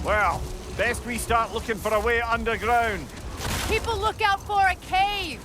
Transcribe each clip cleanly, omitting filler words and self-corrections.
Well, best we start looking for a way underground. People look out for a cave!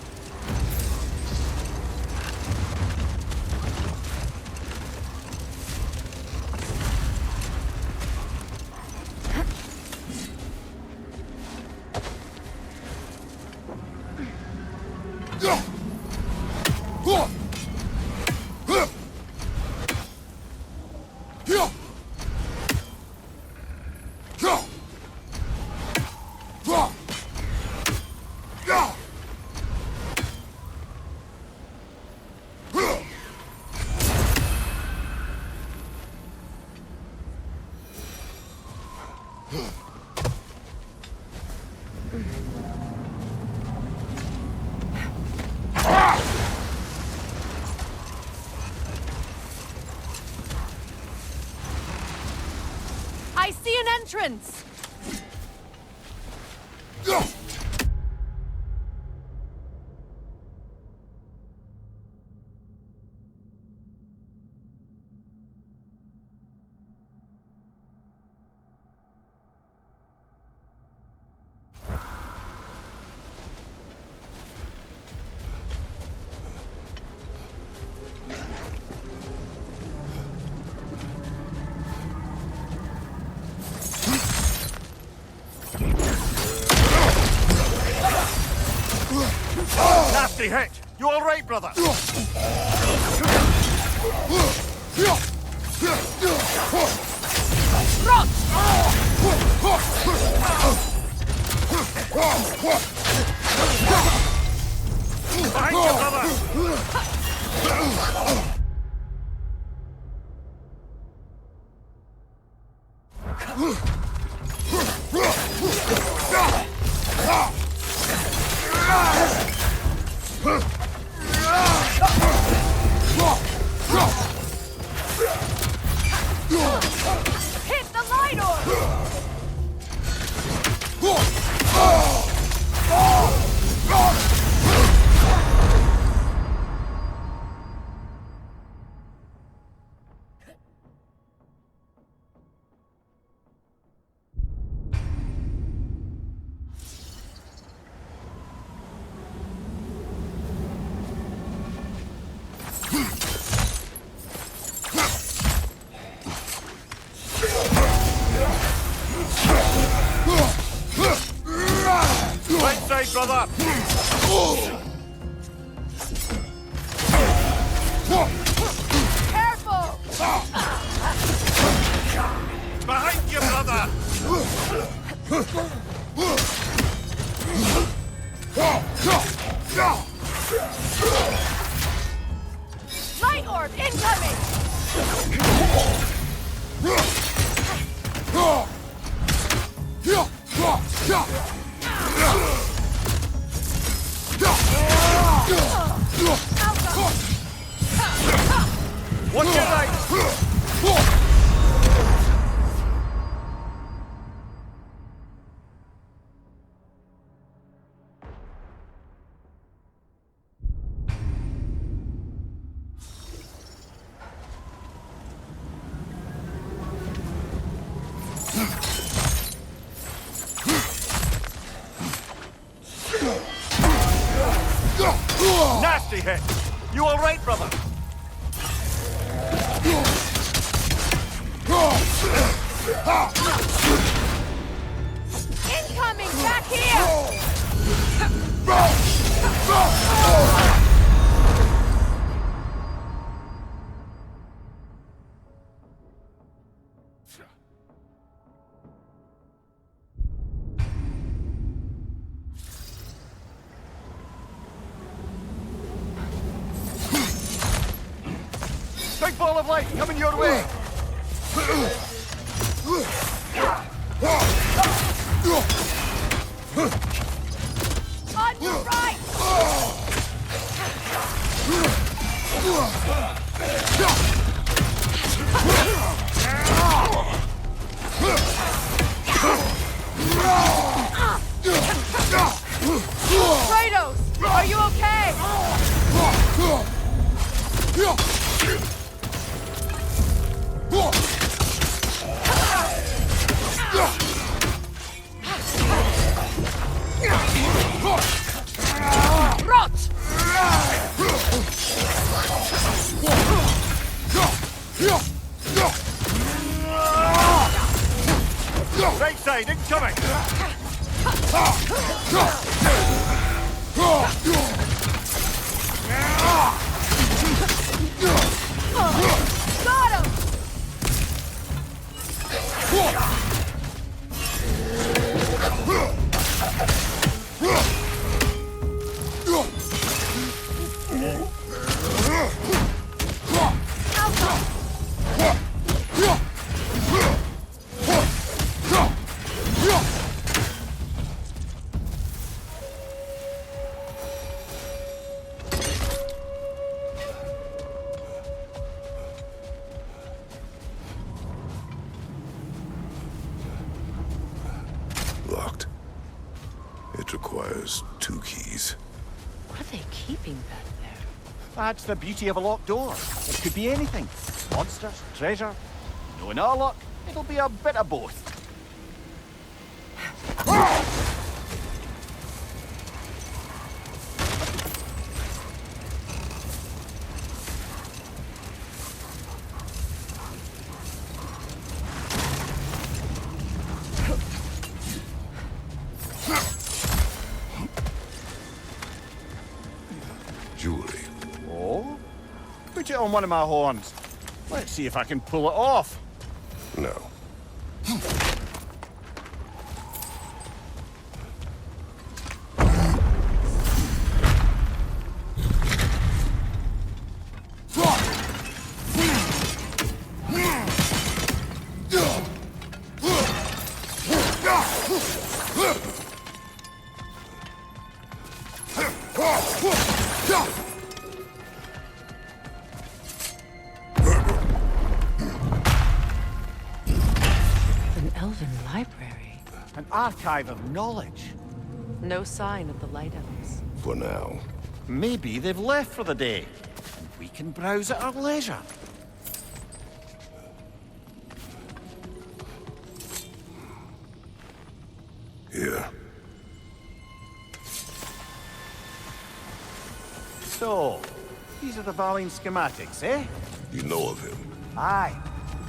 I see an entrance! Nasty hit! You all right, brother? Behind you, brother! Hit the light orb! Right side, brother! Careful! Behind you, brother! Light orb incoming! Watch your right! Nasty hit! You all right, brother? Incoming! Back here! Big ball of light coming your way! On your right! Kratos, are you okay? Rot! Right side, incoming! Got him! Locked. It requires 2 keys. What are they keeping back there? That's the beauty of a locked door. It could be anything. Monsters, treasure. Knowing our luck, it'll be a bit of both. Jewelry. Oh? Put it on one of my horns. Let's see if I can pull it off. No. An elven library. An archive of knowledge. No sign of the Light Elves. For now. Maybe they've left for the day. And we can browse at our leisure. Here. So, these are the Valine schematics, eh? You know of him. Aye.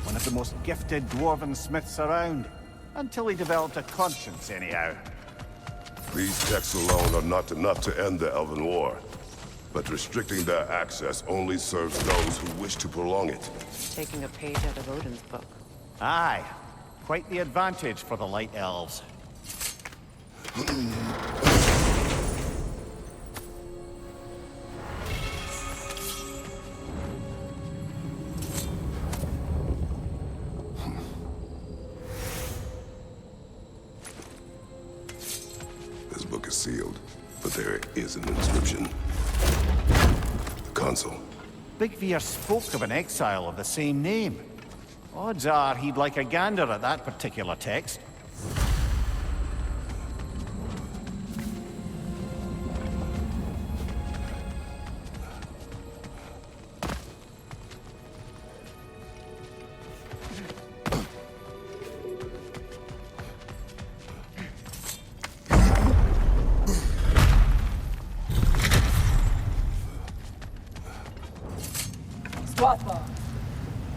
One of the most gifted dwarven smiths around. Until he developed a conscience, anyhow. These texts alone are not enough to end the Elven War. But restricting their access only serves those who wish to prolong it. Taking a page out of Odin's book. Aye. Quite the advantage for the Light Elves. This book is sealed, but there is an inscription. The console. Big Veer spoke of an exile of the same name. Odds are he'd like a gander at that particular text.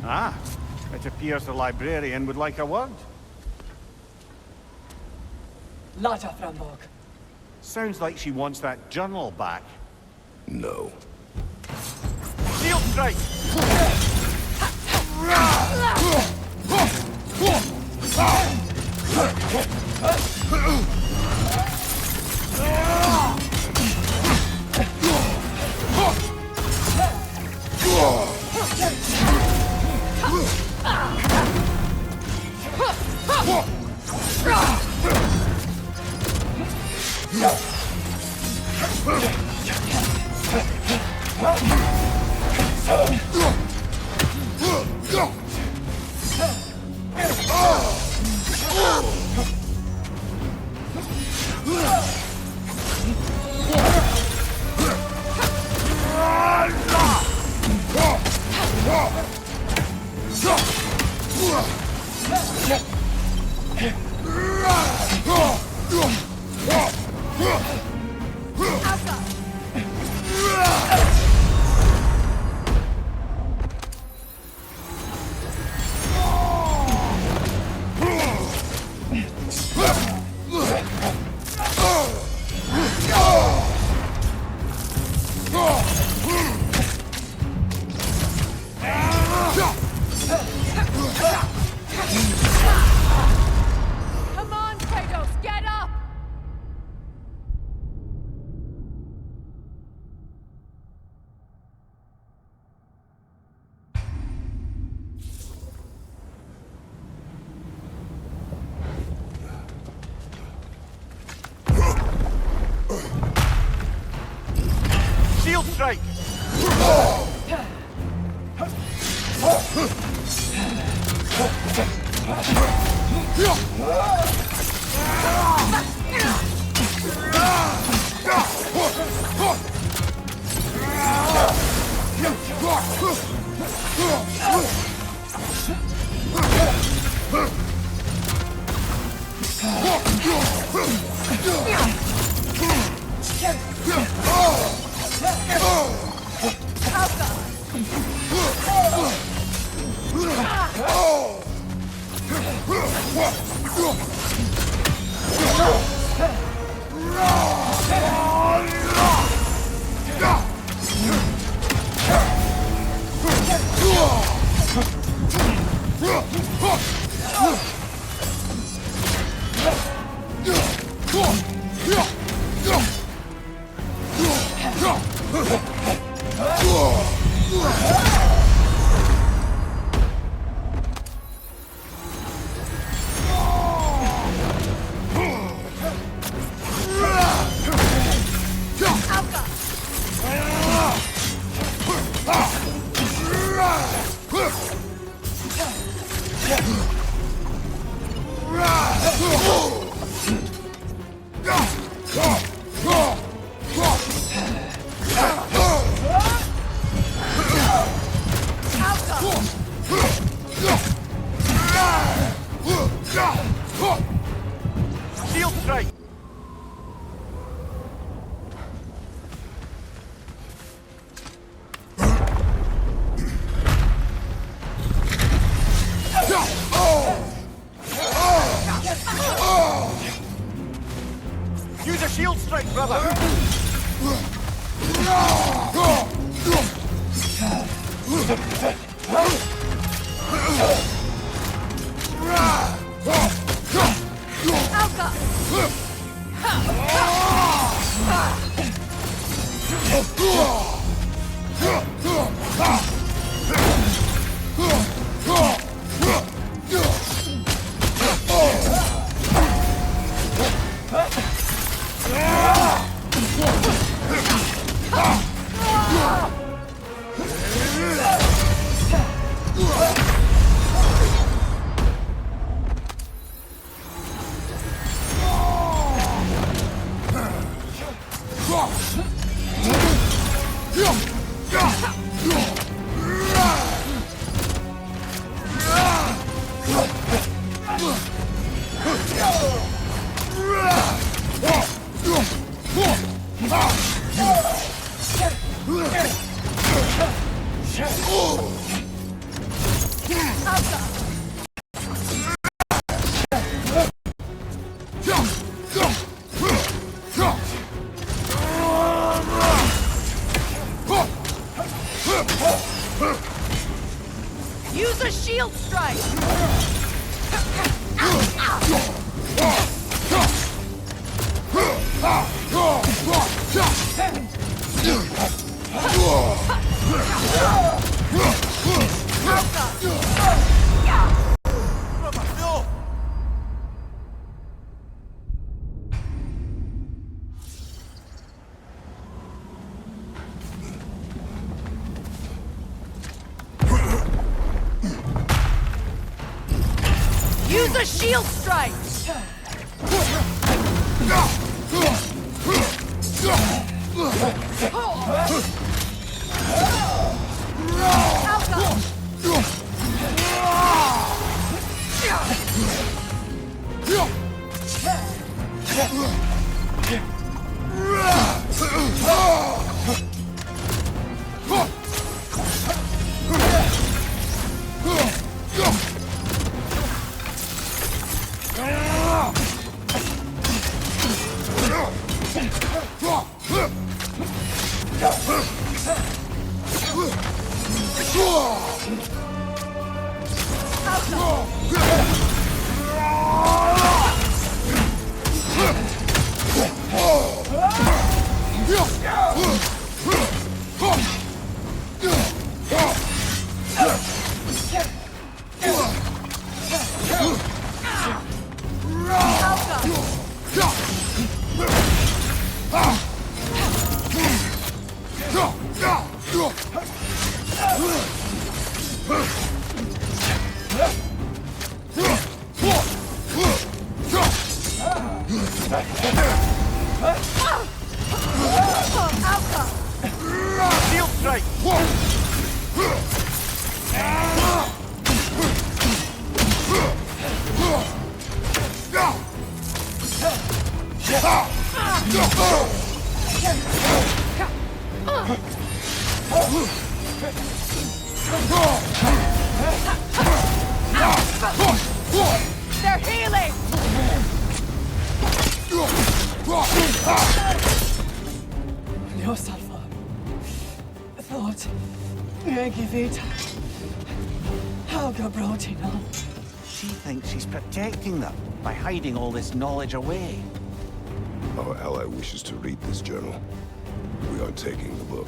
Ah, it appears the librarian would like a word. Lata Frambog. Sounds like she wants that journal back. No. Shield strike! Shield strike! Use a shield strike, brother! Use a shield strike! No! Use a shield strike! They're healing! Leo Salva. Thought. Megivita. Helga Brotina. She thinks she's protecting them by hiding all this knowledge away. Our ally wishes to read this journal. We are taking the book.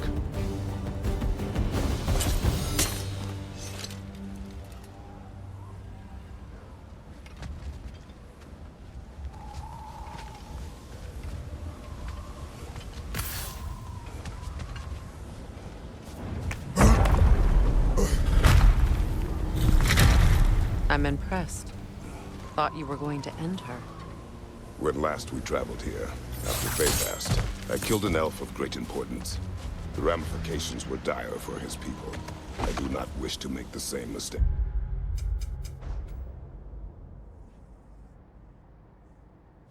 I'm impressed. Thought you were going to end her. When last we traveled here, after Faye passed, I killed an elf of great importance. The ramifications were dire for his people. I do not wish to make the same mistake.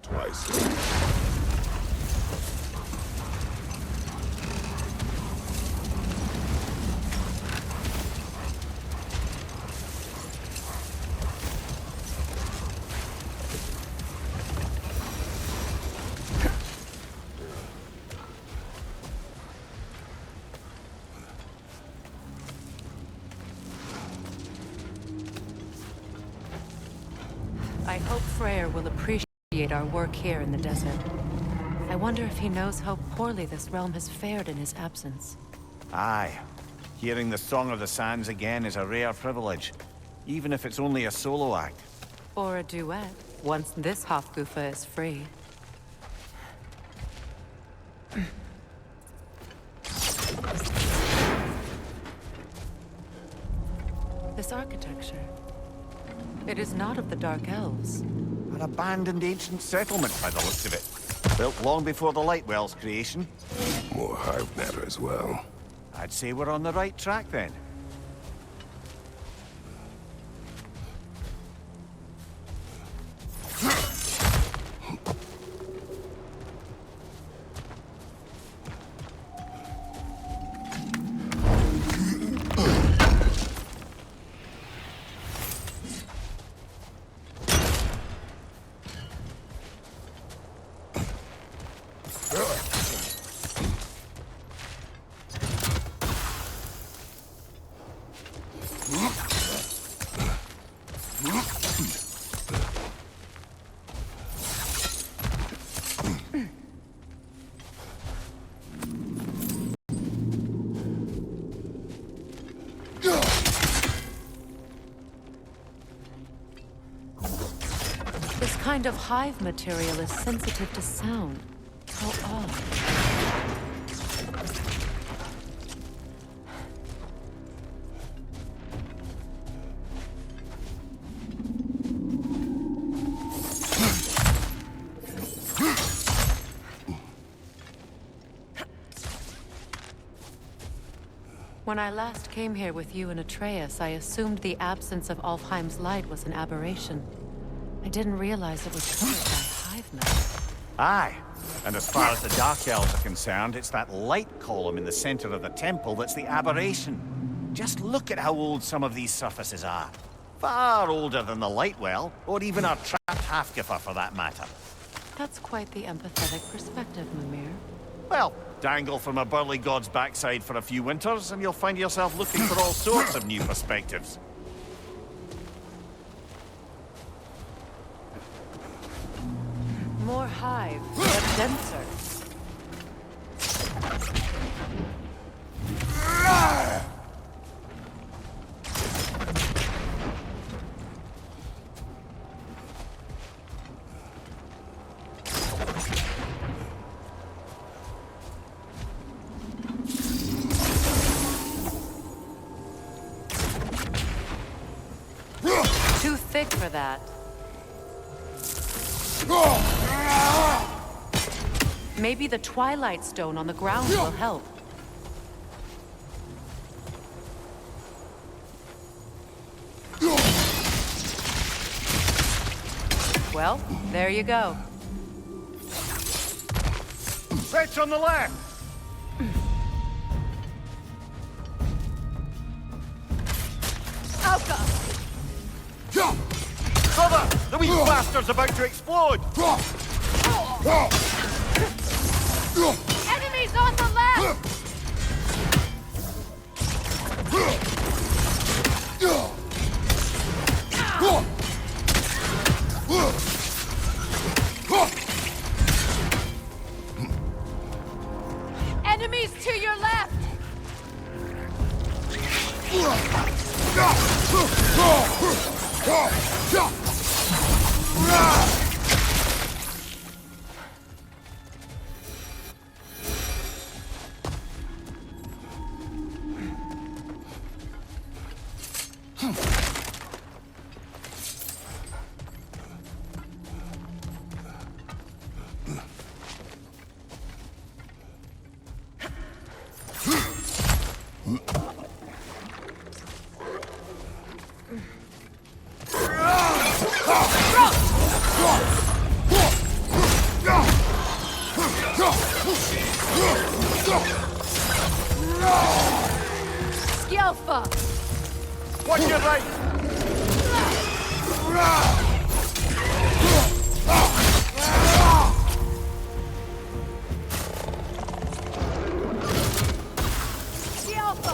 Twice. I hope Freyr will appreciate our work here in the desert. I wonder if he knows how poorly this realm has fared in his absence. Aye. Hearing the Song of the Sands again is a rare privilege, even if it's only a solo act. Or a duet, once this Hofgufa is free. This architecture. It is not of the Dark Elves. An abandoned ancient settlement by the looks of it. Built long before the Lightwell's creation. More hive matter as well. I'd say we're on the right track then. This kind of hive material is sensitive to sound. How odd. When I last came here with you and Atreus, I assumed the absence of Alfheim's light was an aberration. I didn't realize it was covered by hive metal. Aye. And as far as the Dark Elves are concerned, it's that light column in the center of the temple that's the aberration. Just look at how old some of these surfaces are. Far older than the Lightwell, or even our trapped Hafgifer for that matter. That's quite the empathetic perspective, Mimir. Well, dangle from a burly god's backside for a few winters, and you'll find yourself looking for all sorts of new perspectives. More hive, but denser. Too thick for that. Maybe the Twilight Stone on the ground will help. Well, there you go. Fetch on the left! these bastards about to explode? Enemies on the left! Enemies to your left! Skjelfa! Watch your right! Skjelfa!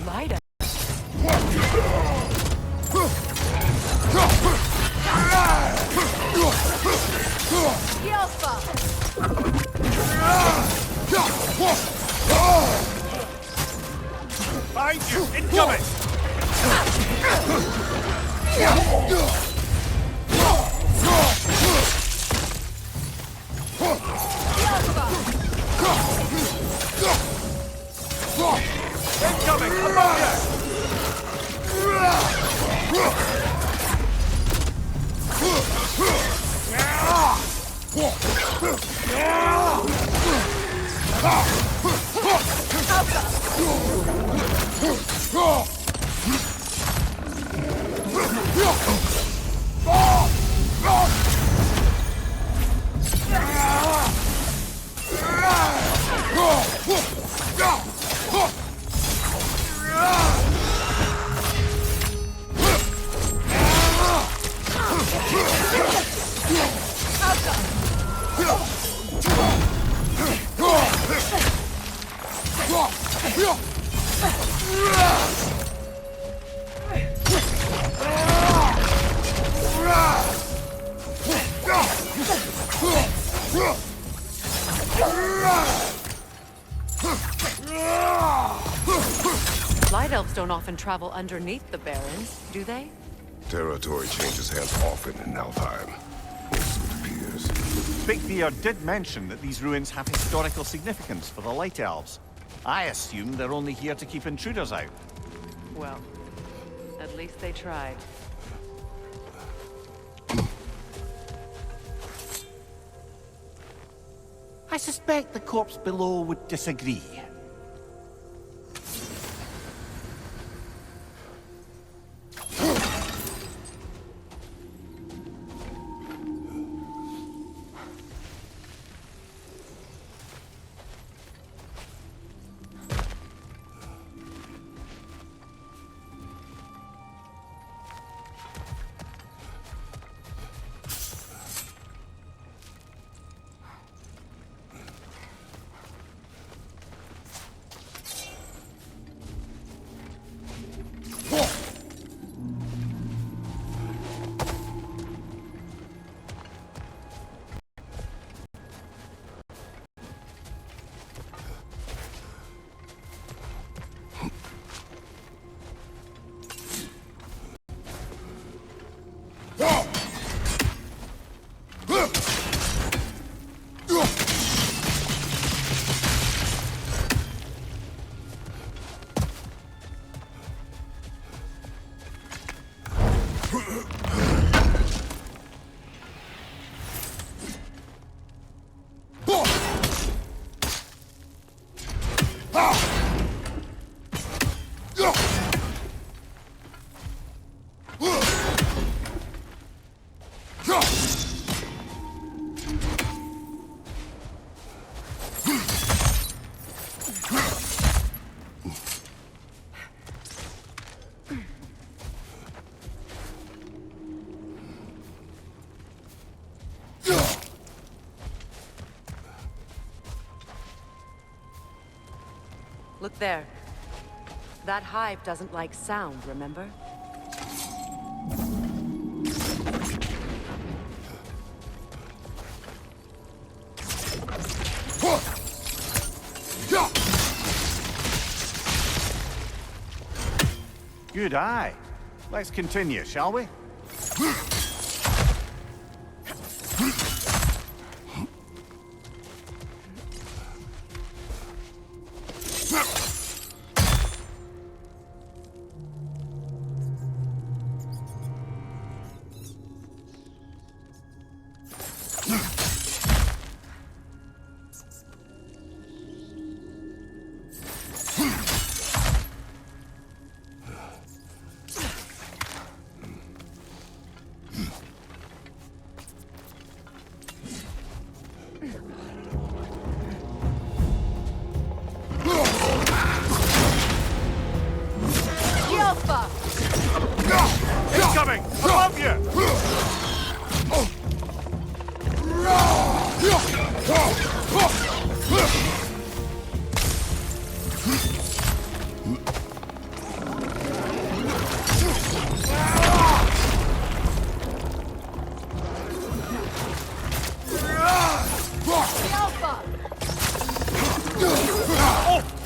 Light up. Skjelfa! Behind you! Incoming! Incoming! Above you! Light elves don't often travel underneath the Barrens, do they? Territory changes hands often in Alfheim. So it appears. Bigbeard did mention that these ruins have historical significance for the Light Elves. I assume they're only here to keep intruders out. Well, at least they tried. I suspect the corpse below would disagree. Look there. That hive doesn't like sound, remember? Good eye. Let's continue, shall we? Incoming! Above you! Oh!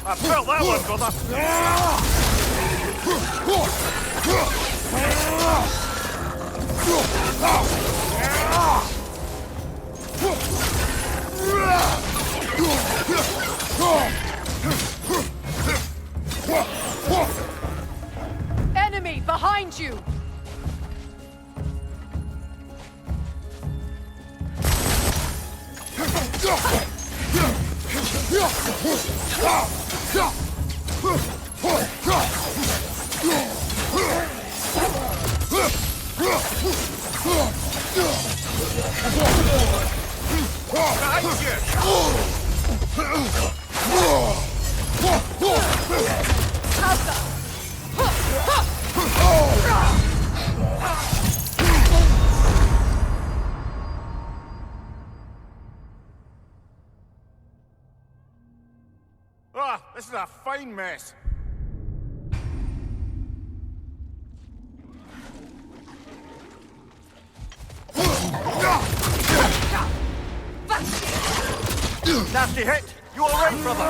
I felt that one, brother! Enemy behind you! Ah, this is a fine mess. Nasty hit! You alright, brother?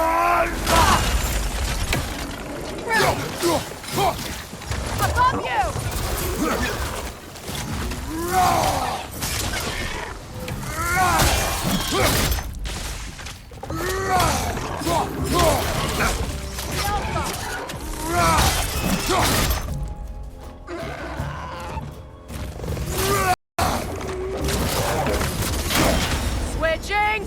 Above you! Switching!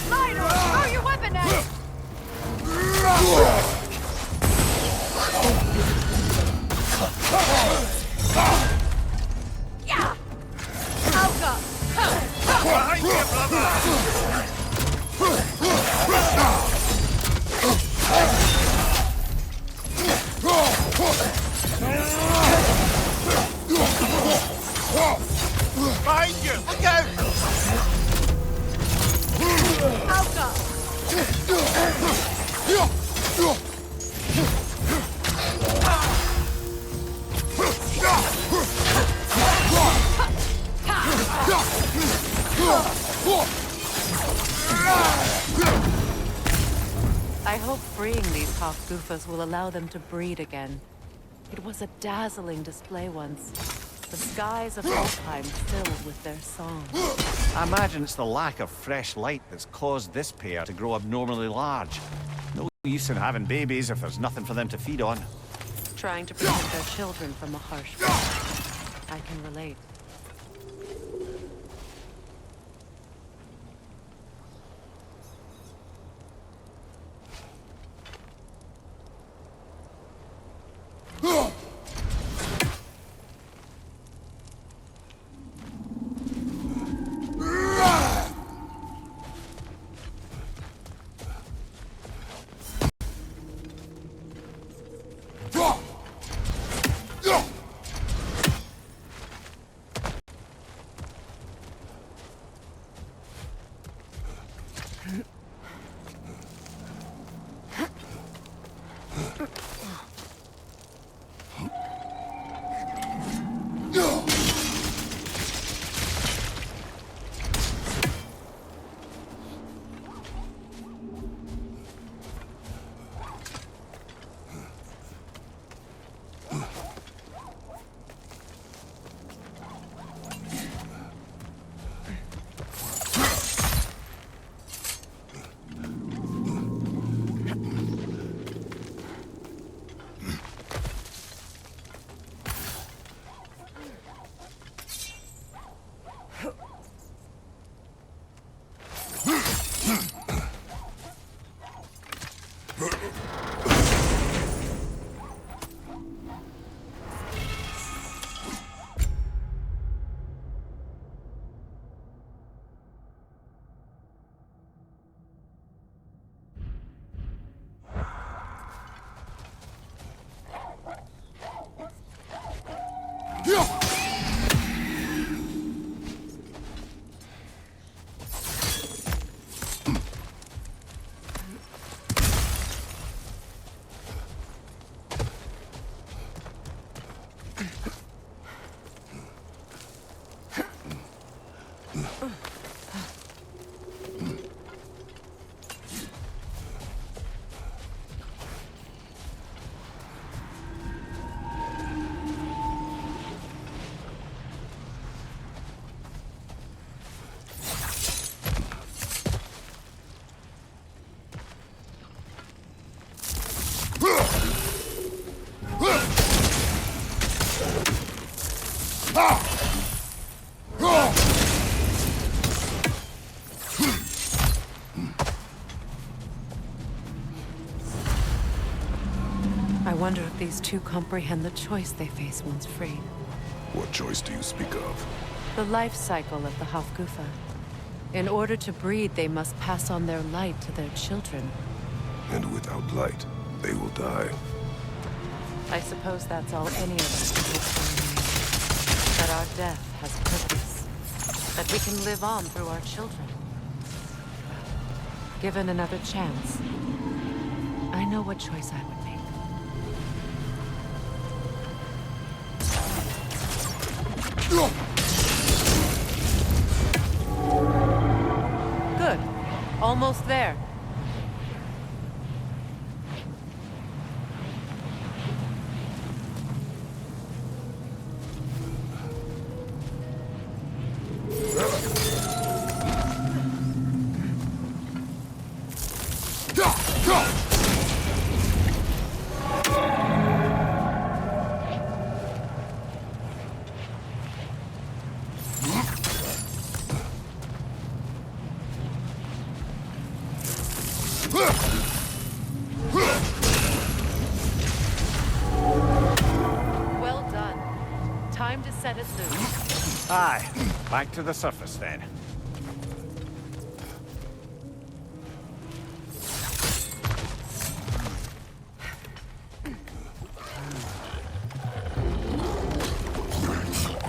Lighter! Throw your weapon at it! Yeah! Alka! Behind you, brother! Behind you! Look out! Alka! I hope freeing these hawk goofas will allow them to breed again. It was a dazzling display once. The skies of Alfheim filled with their song. I imagine it's the lack of fresh light that's caused this pair to grow abnormally large. No use in having babies if there's nothing for them to feed on. Trying to protect their children from a harsh world. I can relate. I wonder if these two comprehend the choice they face once freed. What choice do you speak of? The life cycle of the Hofgufa. In order to breed, they must pass on their light to their children. And without light, they will die. I suppose that's all any of us can hope for. That our death has purpose. That we can live on through our children. Given another chance, I know what choice I would make. Good. Almost there. Well done. Time to set it loose. Aye, back to the surface then.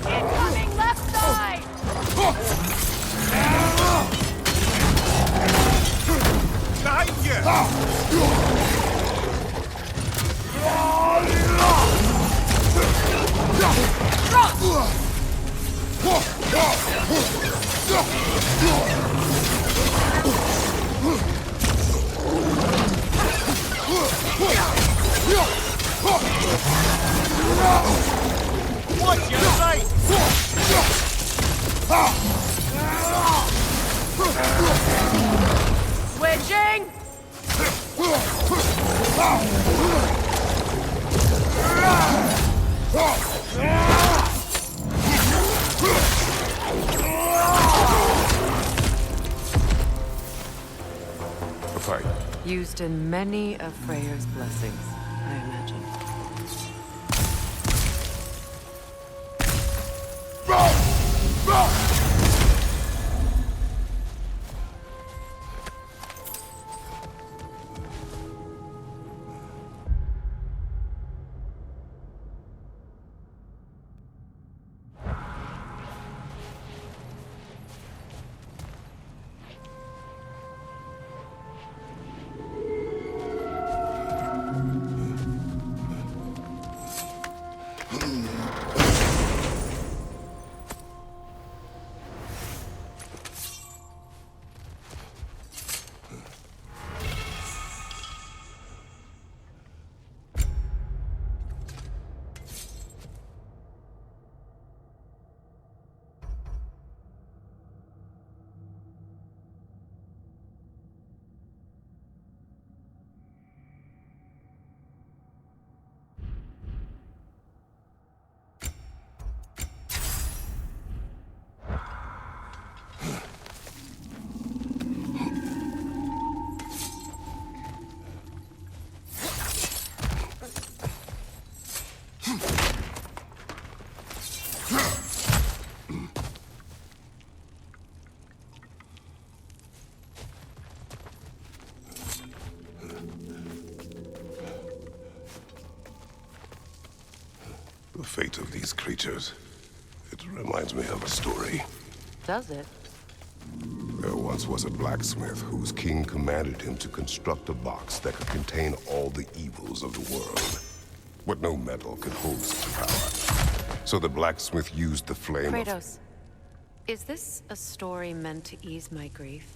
Incoming left side! Behind you! Watch your right! Switching! A fight. Used in many of Freyr's blessings, I imagine. The fate of these creatures. It reminds me of a story. Does it? There once was a blacksmith whose king commanded him to construct a box that could contain all the evils of the world. But no metal could hold such power. So the blacksmith used the flame Kratos, is this a story meant to ease my grief?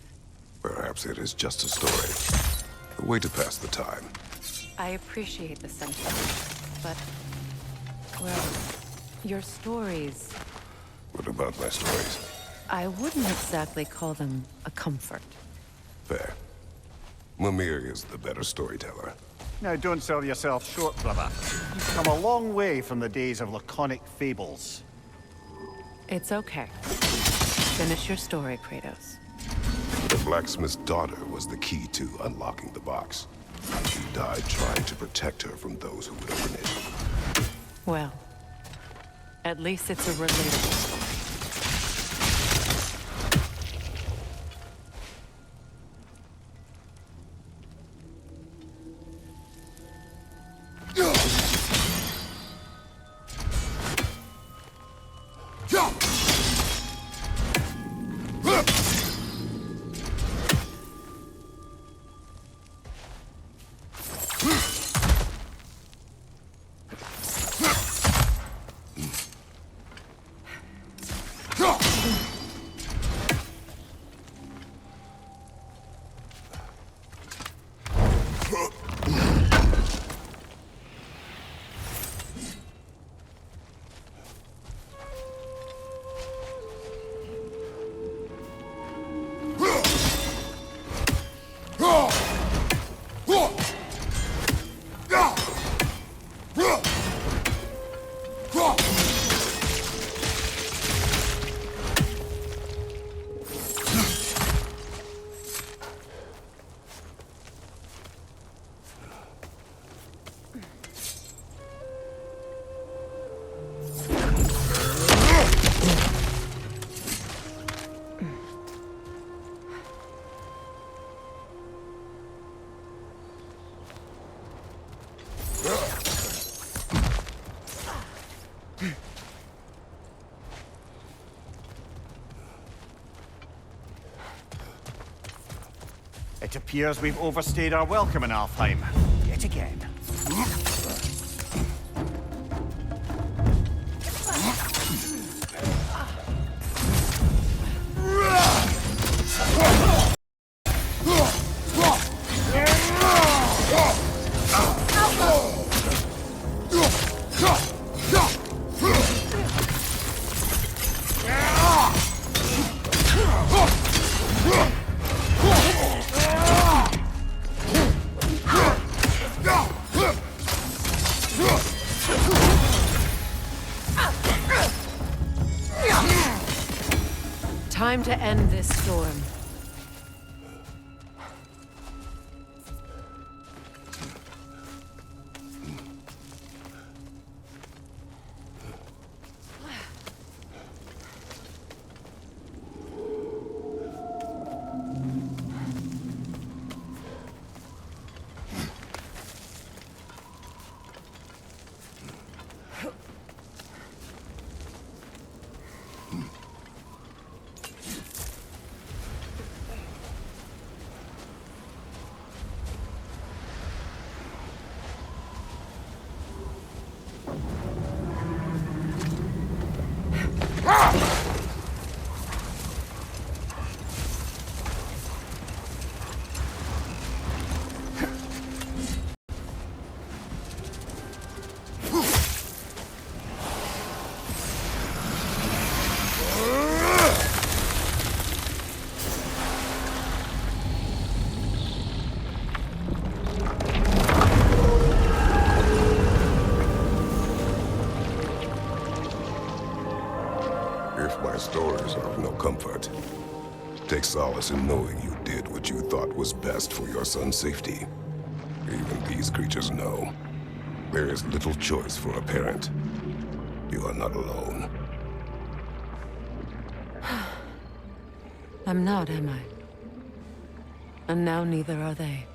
Perhaps it is just a story. A way to pass the time. I appreciate the sentiment, but... well, your stories... What about my stories? I wouldn't exactly call them a comfort. Fair. Mimir is the better storyteller. Now, don't sell yourself short, brother. You've come a long way from the days of laconic fables. It's okay. Finish your story, Kratos. The blacksmith's daughter was the key to unlocking the box. She died trying to protect her from those who would open it. Well, at least it's a relatable story. It appears we've overstayed our welcome in Alfheim. Yet again. Time to end this storm. If my stories are of no comfort, take solace in knowing you did what you thought was best for your son's safety. Even these creatures know. There is little choice for a parent. You are not alone. I'm not, am I? And now neither are they.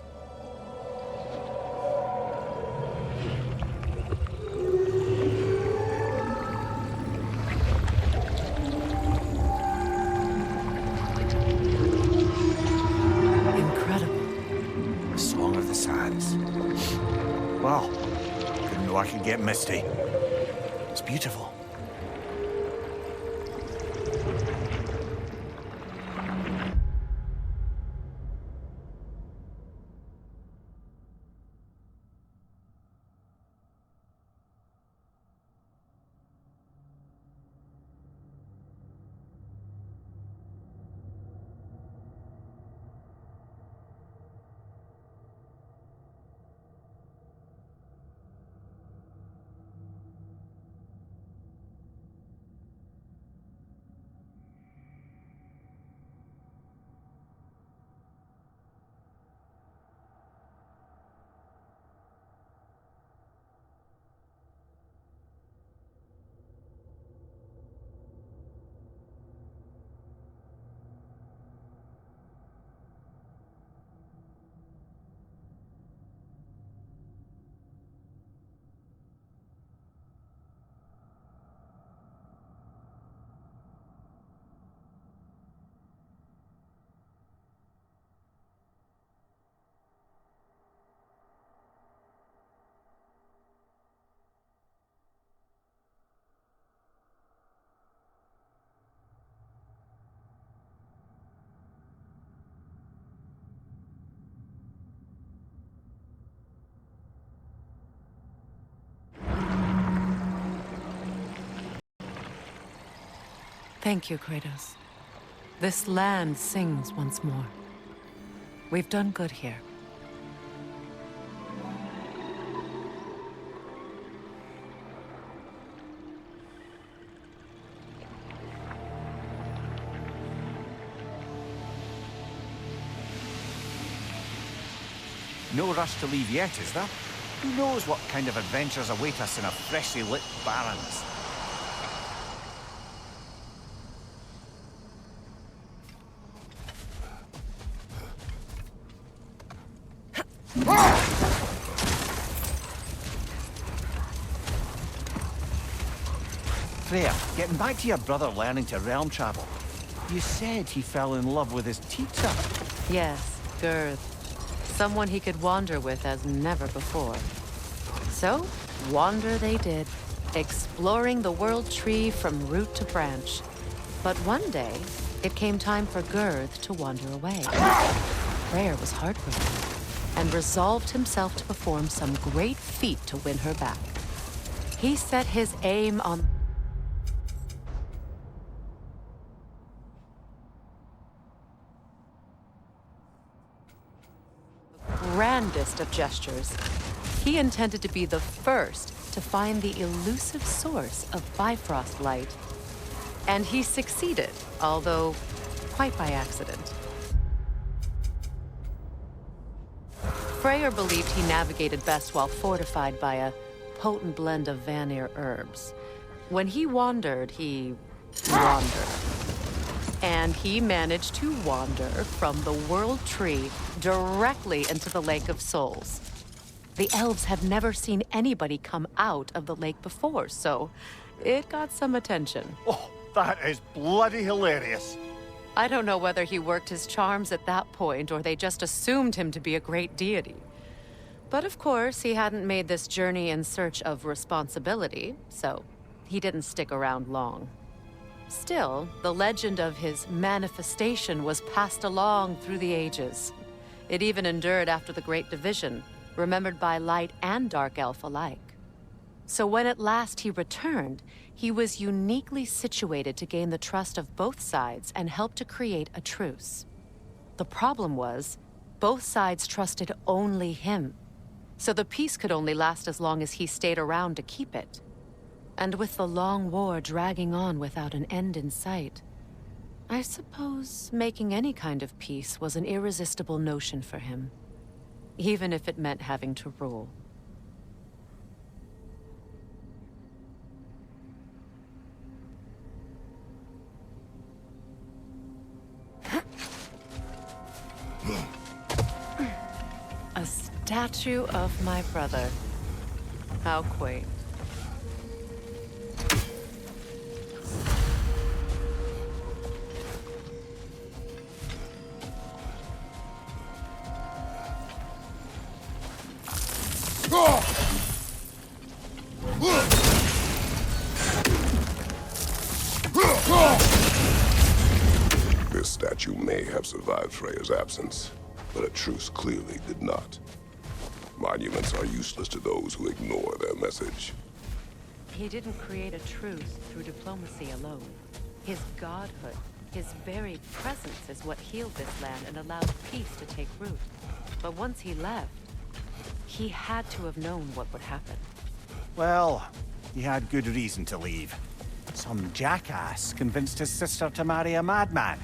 Wow. Didn't know I could get misty. It's beautiful. Thank you, Kratos. This land sings once more. We've done good here. No rush to leave yet, is there? Who knows what kind of adventures await us in a freshly lit Barrens? Freya, getting back to your brother learning to realm travel. You said he fell in love with his teacher. Yes, Gerd. Someone he could wander with as never before. So, wander they did, exploring the world tree from root to branch. But one day, it came time for Gerd to wander away. Freyr was heartbroken, and resolved himself to perform some great feat to win her back. He set his aim on grandest of gestures. He intended to be the first to find the elusive source of Bifrost light. And he succeeded, although quite by accident. Freyr believed he navigated best while fortified by a potent blend of Vanir herbs. When he wandered, he wandered. And he managed to wander from the World Tree directly into the Lake of Souls. The elves have never seen anybody come out of the lake before, so it got some attention. Oh, that is bloody hilarious. I don't know whether he worked his charms at that point or they just assumed him to be a great deity. But of course, he hadn't made this journey in search of responsibility, so he didn't stick around long. Still, the legend of his manifestation was passed along through the ages. It even endured after the Great Division, remembered by Light and Dark Elf alike. So when at last he returned, he was uniquely situated to gain the trust of both sides and help to create a truce. The problem was, both sides trusted only him. So the peace could only last as long as he stayed around to keep it. And with the long war dragging on without an end in sight, I suppose making any kind of peace was an irresistible notion for him, even if it meant having to rule. A statue of my brother. How quaint. Oh! Freya's absence, but a truce clearly did not. Monuments are useless to those who ignore their message. He didn't create a truce through diplomacy alone. His godhood, his very presence is what healed this land and allowed peace to take root. But once he left, he had to have known what would happen. Well, he had good reason to leave. Some jackass convinced his sister to marry a madman.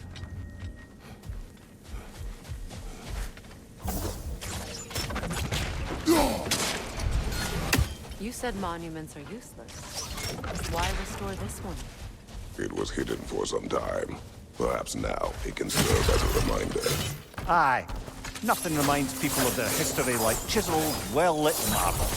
You said monuments are useless. Why restore this one? It was hidden for some time. Perhaps now it can serve as a reminder. Aye. Nothing reminds people of their history like chiseled, well-lit marble.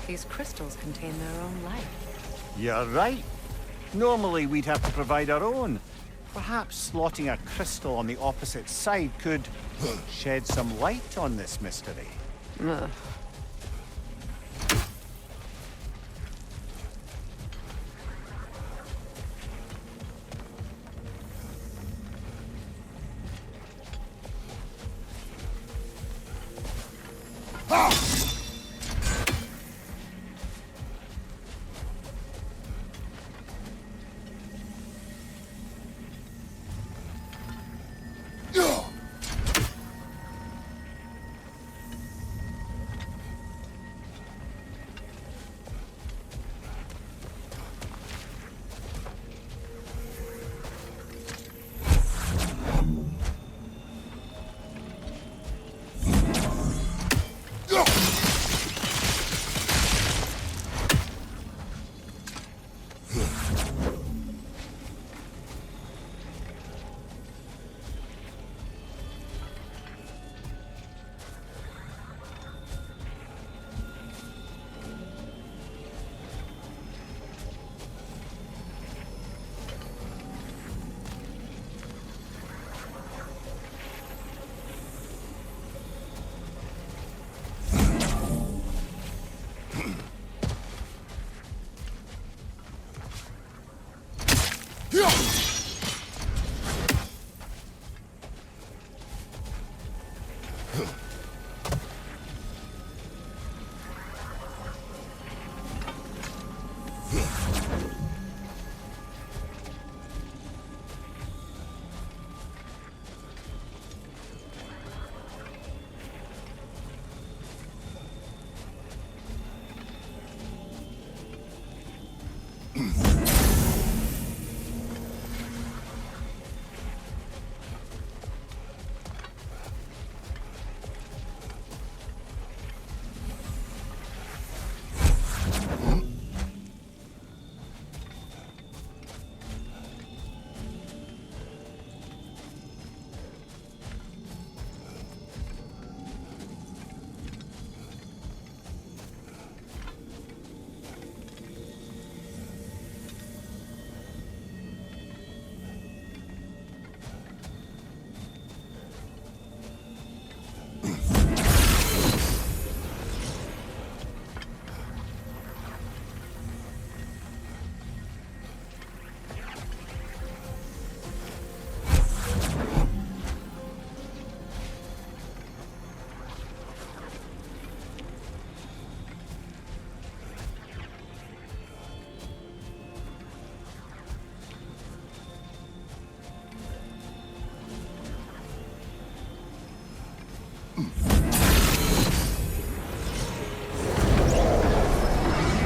These crystals contain their own life. You're right. Normally we'd have to provide our own. Perhaps slotting a crystal on the opposite side could shed some light on this mystery. Ugh.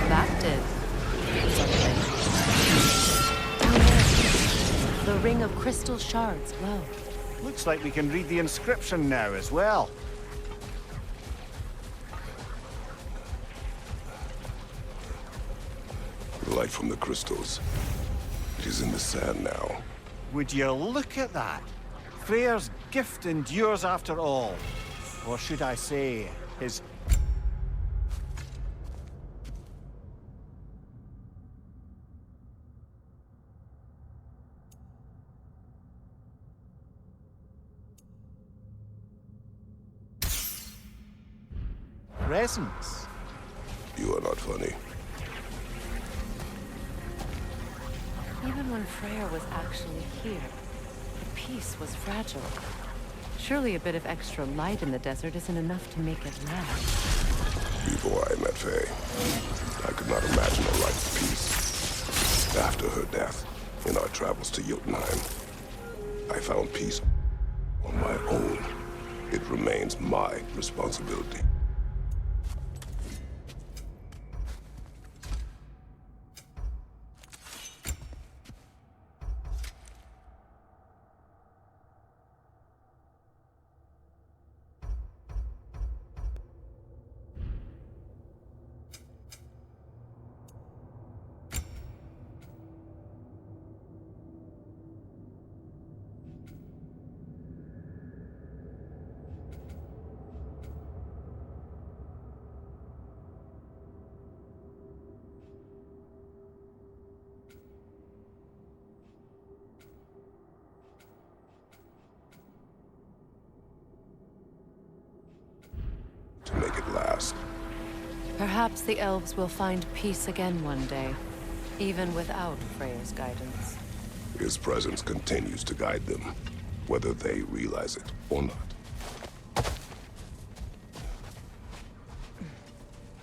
That did something. Down there, the ring of crystal shards glow. Looks like we can read the inscription now as well. The light from the crystals. It is in the sand now. Would you look at that? Freyr's gift endures after all. Or should I say, his... presence. You are not funny. Even when Freyr was actually here, the peace was fragile. Surely a bit of extra light in the desert isn't enough to make it last. Before I met Faye, I could not imagine a life of peace. After her death, in our travels to Jotunheim, I found peace on my own. It remains my responsibility. To make it last. Perhaps the elves will find peace again one day, even without Freyr's guidance. His presence continues to guide them, whether they realize it or not.